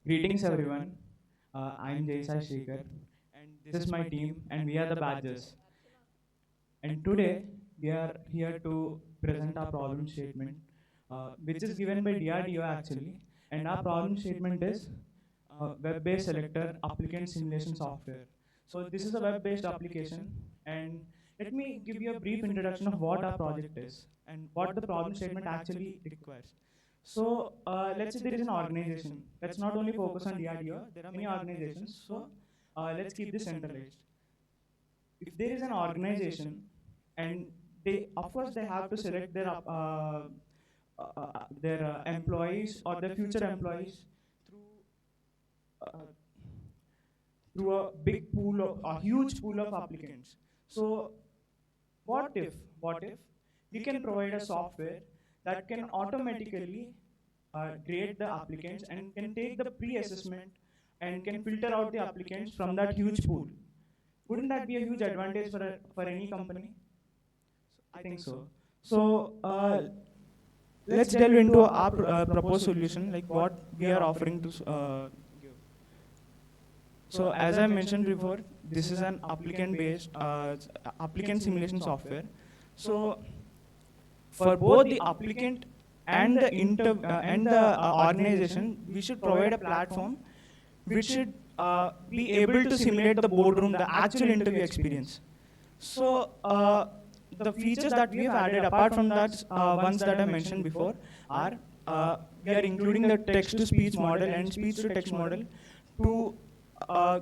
Greetings everyone. I'm SIH, and this is my team, and we are the badgers. And today we are here to present our problem statement, which is given by DRDO actually. And our problem statement is web-based selector applicant simulation software. So this is a web-based application, and let me give you a brief introduction of what our project is and what the problem statement actually requires. So let's say there is an organization. Let's not only focus on DRDO. There are many organizations. So let's keep this centralized. If there is an organization, and they, of course, they have to select their employees or their future employees through uh, through a big pool of a huge pool of applicants. So what if we can provide a software that can automatically grade the applicants and can take the pre-assessment and can filter out the applicants from that huge pool? Wouldn't that be a huge advantage for any company? I think so. So let's delve into our proposed solution, like what we are offering to give. So as I mentioned before, this is an applicant-based applicant simulation software. So for both the applicant and the organization, we should provide a platform which should be able to simulate the boardroom, the actual interview experience. So the features that we have added, apart from that ones that I mentioned before, are we are including the text-to-speech model and speech-to-text model to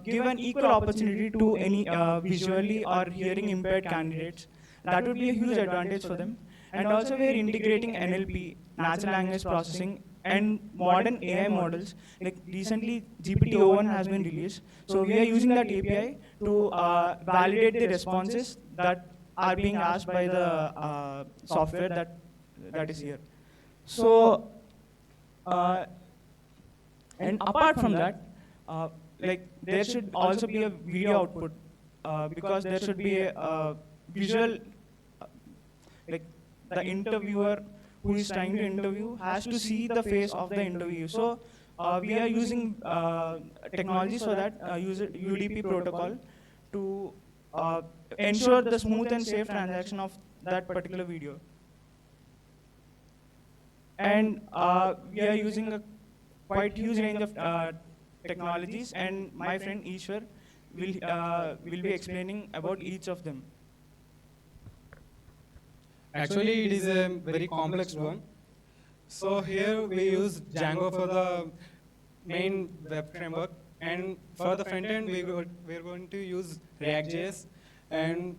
give an equal opportunity to any visually or hearing impaired candidates. That would be a huge advantage for them. And also we are integrating NLP, natural language processing, and modern AI models. Like recently GPT-o1 has been released. So we are using that API to validate the responses that are being asked by the software that is here. So, and apart from that, like there should also be a video output because there should be a visual, like the interviewer who is trying to interview has to see the face of the interview. So we are using technologies for that, use UDP protocol to ensure the smooth and safe transaction of that particular video. And we are using a quite huge range of technologies, and my friend Ishwar will be explaining about each of them. Actually, it is a very complex one. So here we use Django for the main web framework, and for the front end, we're going to use React.js, and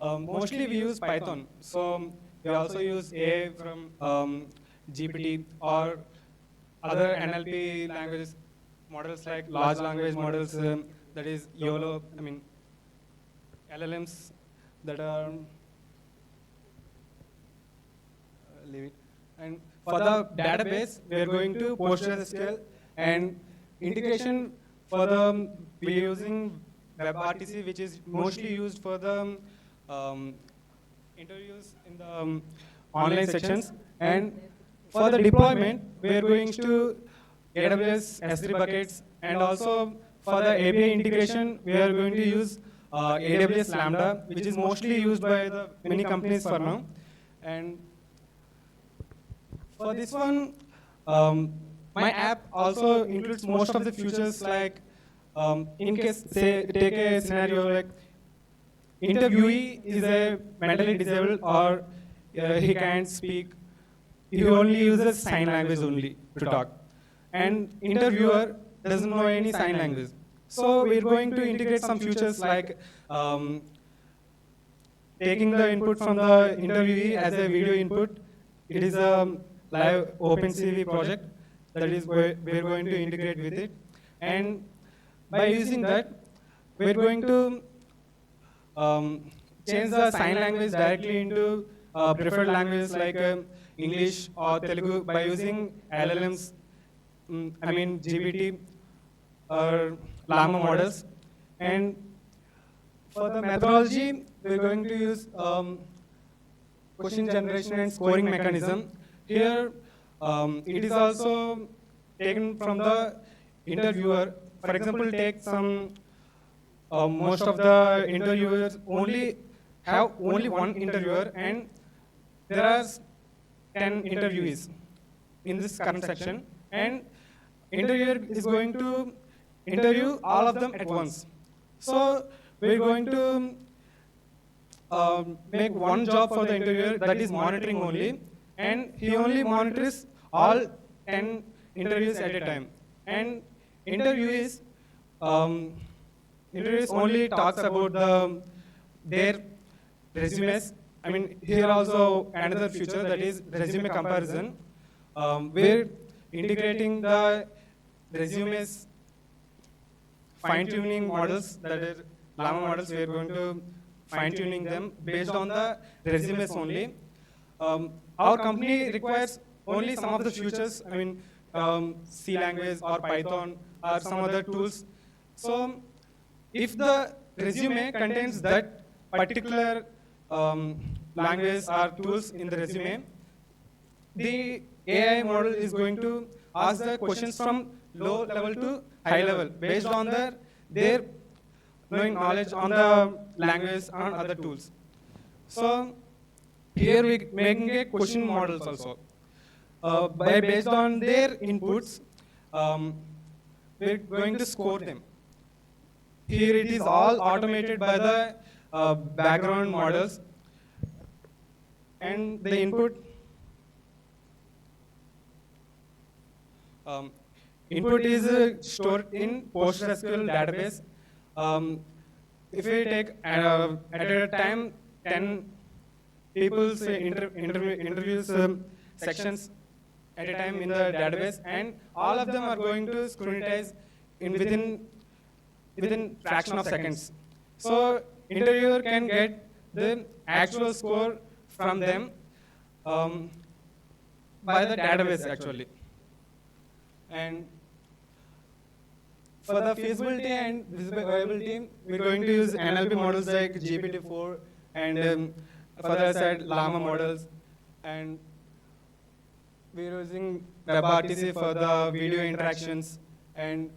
mostly we use Python. So we also use AI from GPT or other NLP languages, models like large language models, that is YOLO, LLMs that are leave it. And for the database, we are going to PostgreSQL, and integration for the, we are using WebRTC, which is mostly used for the interviews in the online sections. And for the deployment, we are going to AWS S3 buckets, and also for the API integration, we are going to use AWS Lambda, which is mostly used by the many companies for now. And for this one, my app also includes most of the features, like in case, say, take a scenario like interviewee is a mentally disabled, or he can't speak, he only uses sign language only to talk. And interviewer doesn't know any sign language. So we're going to integrate some features like taking the input from the interviewee as a video input. It is a live OpenCV project that is we're going to integrate with it. And by using that, we're going to change the sign language directly into preferred languages like English or Telugu by using LLMs, GPT or Llama models. And for the methodology, we're going to use question generation and scoring mechanism. Here, it is also taken from the interviewer. For example, take some, most of the interviewers have only one interviewer, and there are 10 interviewees in this current section, and interviewer is going to interview all of them at once. So we're going to make one job for the interviewer, that is monitoring only, and he only monitors all 10 interviews at a time. And interviewees, um, interviewees only talks about their resumes. I mean, here also another feature, that is resume comparison. We're integrating the resumes fine-tuning models, that is Llama models. We're going to fine-tuning them based on the resumes only. Our company requires only some of the features, I mean, C language or Python or some other tools. So if the resume contains that particular language or tools in the resume, the AI model is going to ask the questions from low level to high level based on their knowing knowledge on the language and other tools. So here we making a question models also. Based on their inputs, we're going to score them. Here it is all automated by the background models, and the input is stored in PostgreSQL database. If we take at a time 10 people's interviews sections at a time in the database, and all of them are going to scrutinize within fraction of seconds. So interviewer can get the actual score from them by the database actually. And for the feasibility and viability, we're going to use NLP models like GPT-4 and further side Llama models, and we're using WebRTC for the video interactions. And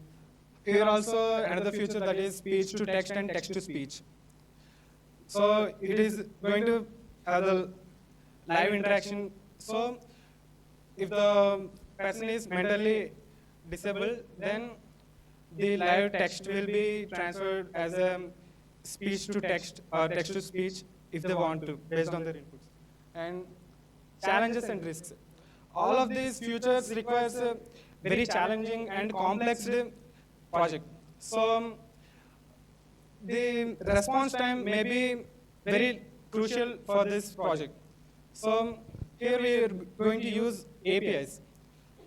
here also another feature, that is speech to text and text to speech. So it is going to have the live interaction. So if the person is mentally disabled, then the live text will be transferred as a speech to text or text to speech if they want to, based on their inputs. And challenges and risks. All of these features requires a very challenging and complex project. So the response time may be very crucial for this project. So here we are going to use APIs.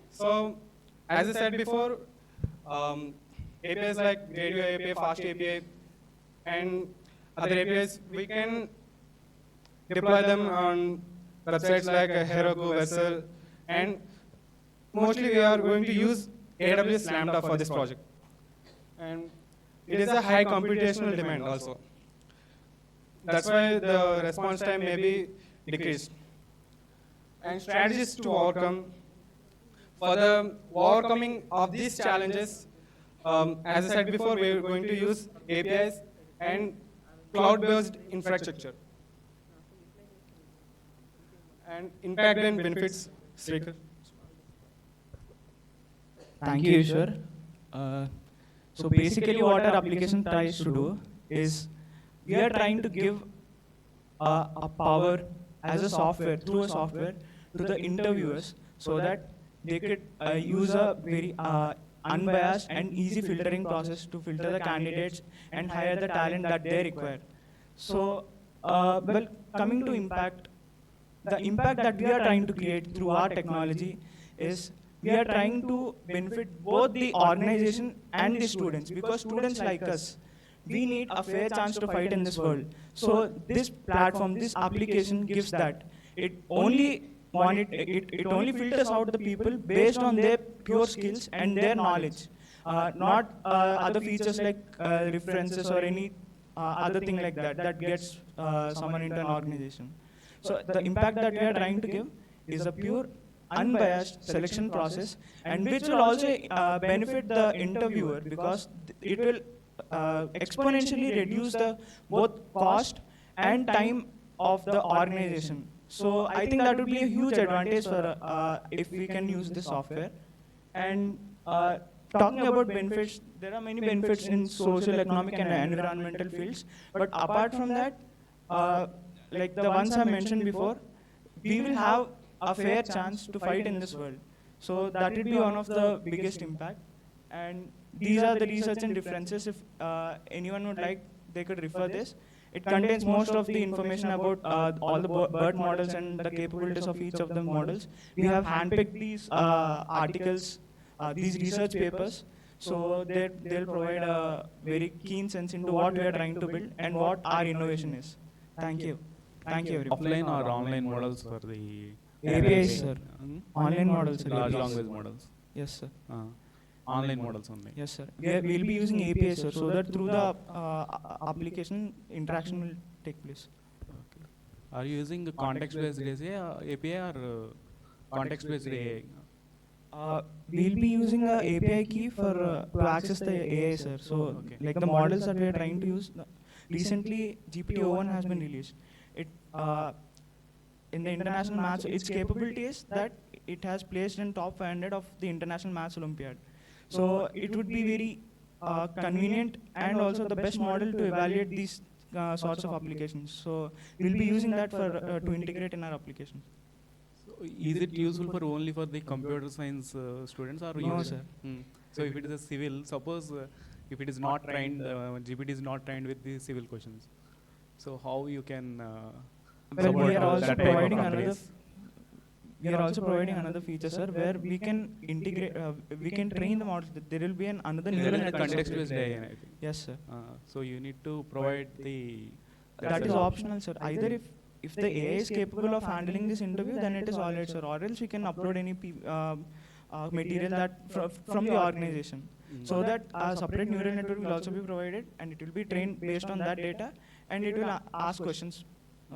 So as I said before, APIs like Radio API, Fast API, and other APIs, we can deploy them on websites like Heroku, Vessel, and mostly we are going to use AWS Lambda for this project. And it is a high computational demand also. That's why the response time may be decreased. And strategies to overcome. For the overcoming of these challenges, as I said before, we are going to use APIs and cloud-based infrastructure. And impact and benefits, Srikar. Thank you, Ishwar. So basically what our application tries to do is we are trying to give a power as a software, through a software, to the interviewers so that they could use a very unbiased and easy filtering process to filter the candidates and hire the talent that they require. So, well, coming to impact, the impact that we are trying to create through our technology is we are trying to benefit both the organization and the students, because students like us, we need a fair chance to fight in this world. So this platform, this application gives that. It only filters out the people based on their pure skills and their knowledge, not other features like references or any other thing like that that gets someone into an organization. So the impact that we are trying to give is a pure unbiased selection process, and which will also benefit the interviewer, because it will exponentially reduce the both cost and time of the organization. So I think that would be a huge advantage for if we can use this software. And talking about benefits, there are many benefits in social, economic, and environmental fields. But apart from that, like the ones I mentioned before, we will have a fair chance to fight in this world. So that will be one of the biggest impact. And these are the research and references. If anyone would like, they could refer this. It contains most of the information about all the bird models and the capabilities of each of the models. We have handpicked these articles, these research papers, so they'll provide a very keen sense into what we are trying to build and what our innovation is. Thank you. Thank you, everyone. Offline or online models for the APIs, sir. Online models, sir. large APIs. language models? Yes, sir. Online models only. Yes, sir. We'll be using APIs, sir, so that through the application, interaction will take place. Okay. Are you using the context-based API or context-based AI? We'll be using a API key for to access the AI, sir. So, Okay. like the models that we are trying to use, recently GPT-O1 has been released. It in the international maths, its capability is that it has placed in top 500 of the International Maths Olympiad. So it would be very convenient and also the best model to evaluate these sorts of applications. So we'll be using that for to integrate in our applications. So is it useful for only for the computer science students or No, use- sir. So if it is a civil, suppose if it is not trained, GPT is not trained with the civil questions. So how you can Well, support we are also that type of providing another. companies? We are also providing another feature, sir, where we can integrate. We can train the models. There will be another There neural is a network. context-based AI, I think. Yes, sir. So you need to provide the. That is optional, sir. Either if the AI is capable of handling this interview, then it is all right, sir. Or else we can upload any material that from the organization, so that a separate neural network will also be provided, and it will be trained based on that data, and it will ask questions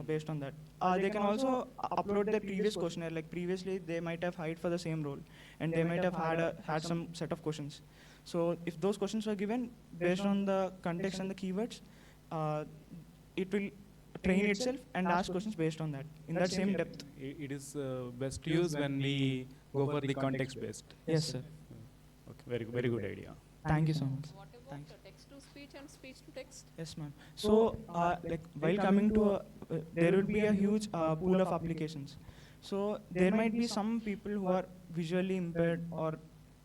based on that. They can also upload their previous questionnaire. Like previously, they might have hired for the same role, and they might have had some set of questions. So if those questions were given based on the context and the keywords, it will train itself and ask questions based on that in that same depth. It is best used when we go for the context-based. Yes, sir. Okay, very good idea. Thank you so much. What about Thanks. the text to speech and speech to text? Yes, ma'am. So, like while coming to, there will be a huge pool of applications. So there might be some people who are visually impaired or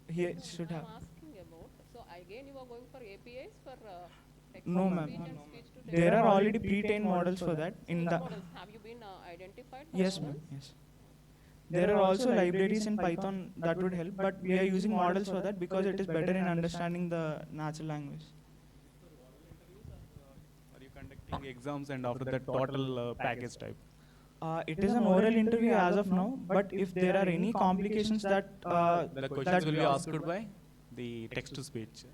here should have. I'm asking about, so again you are going for APIs for text No, to ma'am. speech and speech to text? There are already pre-trained models for that in Which the. models? Have you been identified? for Yes, the ma'am. models? Yes. There are also libraries in Python that would help, but we are using models for that because it is better in understanding the natural language. Are you conducting exams and after that total package type? It is an oral interview as of now, but if there are any complications that The questions will be asked by the text to speech.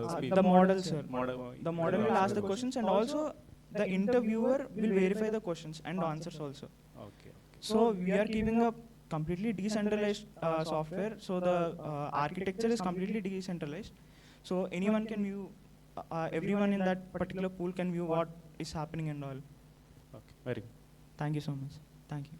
Speech. the model, sir. Model, The model will ask the questions, and also the interviewer will verify the questions and answers also. Okay. So we are keeping a completely decentralized software. So the architecture is completely decentralized. So anyone can view, everyone in that particular pool can view what is happening and all. Okay. Very good. Thank you so much. Thank you.